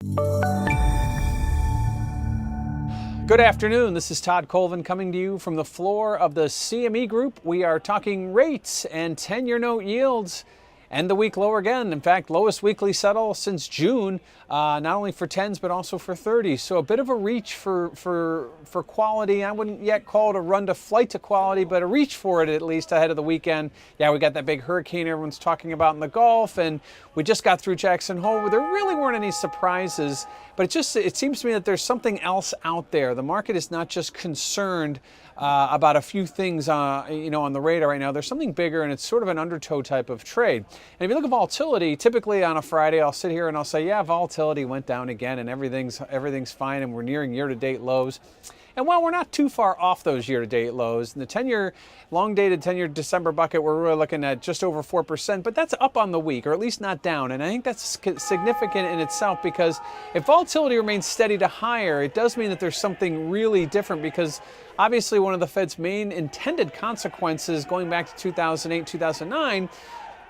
Good afternoon. This is Todd Colvin coming to you from the floor of the CME Group. We are talking rates and 10-year note yields. End the week lower again. In fact, lowest weekly settle since June, not only for 10s but also for 30s. So a bit of a reach for quality. I wouldn't yet call it a run to flight to quality, but a reach for it at least ahead of the weekend. Yeah, we got that big hurricane everyone's talking about in the Gulf, and we just got through Jackson Hole where there really weren't any surprises. But it seems to me that there's something else out there. The market is not just concerned about a few things on the radar right now. There's something bigger, and it's sort of an undertow type of trade. And if you look at volatility, typically on a Friday I'll sit here and I'll say, yeah, volatility went down again and everything's fine and we're nearing year-to-date lows. And while we're not too far off those year-to-date lows, in the 10-year, long-dated 10-year December bucket, we're really looking at just over 4%, but that's up on the week, or at least not down. And I think that's significant in itself, because if volatility remains steady to higher, it does mean that there's something really different, because obviously one of the Fed's main intended consequences going back to 2008, 2009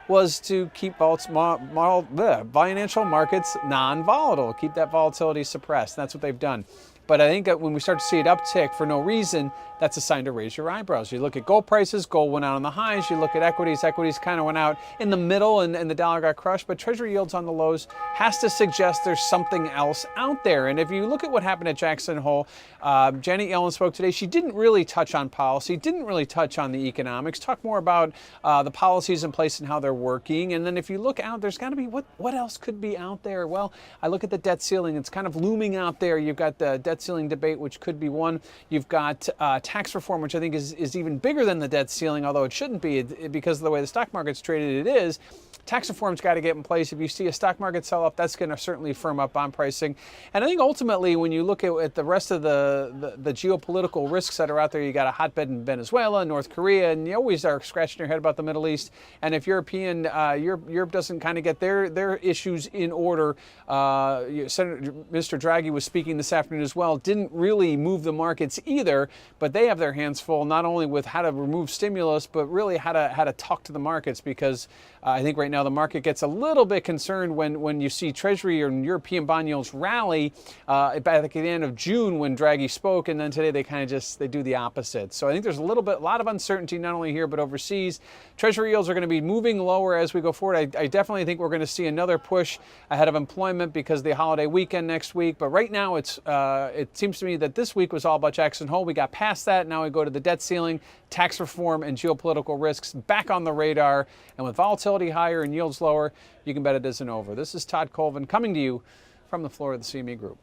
was to keep financial markets non-volatile, keep that volatility suppressed. That's what they've done. But I think that when we start to see it uptick for no reason, that's a sign to raise your eyebrows. You look at gold prices, gold went out on the highs. You look at equities kind of went out in the middle and the dollar got crushed. But Treasury yields on the lows has to suggest there's something else out there. And if you look at what happened at Jackson Hole, Janet Yellen spoke today. She didn't really touch on policy, didn't really touch on the economics, talk more about the policies in place and how they're working. And then if you look out, there's got to be what else could be out there? Well, I look at the debt ceiling. It's kind of looming out there. You've got the debt ceiling debate, which could be one. You've got tax reform, which I think is even bigger than the debt ceiling, although it shouldn't be because of the way the stock market's traded. It is. Tax reform's got to get in place. If you see a stock market sell-off, that's going to certainly firm up bond pricing. And I think ultimately, when you look at the rest of the geopolitical risks that are out there, you got a hotbed in Venezuela, North Korea, and you always are scratching your head about the Middle East. And if Europe doesn't kind of get their issues in order, Mr. Draghi was speaking this afternoon as well, didn't really move the markets either, but they have their hands full not only with how to remove stimulus, but really how to talk to the markets, because I think right now the market gets a little bit concerned when you see Treasury or European bond yields rally back at the end of June when Draghi spoke, and then today they do the opposite. So I think there's a lot of uncertainty not only here but overseas. Treasury yields are going to be moving lower as we go forward. I definitely think we're going to see another push ahead of employment because of the holiday weekend next week. But right now it seems to me that this week was all about Jackson Hole. We got past that. Now we go to the debt ceiling, tax reform, and geopolitical risks back on the radar. And with volatility higher and yields lower, you can bet it isn't over. This is Todd Colvin coming to you from the floor of the CME Group.